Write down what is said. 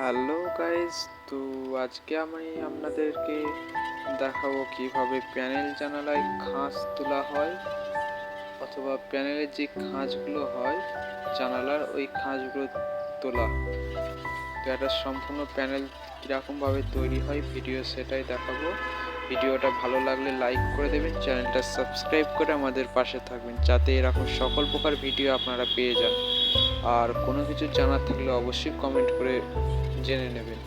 Hello guys, তো আজকে আমি আপনাদেরকে দেখাবো কিভাবে প্যানেল জানালায় খাঁজ তোলা হয়, অথবা প্যানেলের যে খাঁজগুলো হয় জানালার ওই খাঁজগুলো তোলা। তো একটা সম্পূর্ণ প্যানেল কীরকমভাবে তৈরি হয় ভিডিও সেটাই দেখাবো। ভিডিওটা ভালো লাগলে লাইক করে দেবেন, চ্যানেলটা সাবস্ক্রাইব করে আমাদের পাশে থাকবেন যাতে এরকম সকল প্রকার ভিডিও আপনারা পেয়ে যান। আর কোনো কিছু জানার থাকলে অবশ্যই কমেন্ট করে জেনে নেবেন।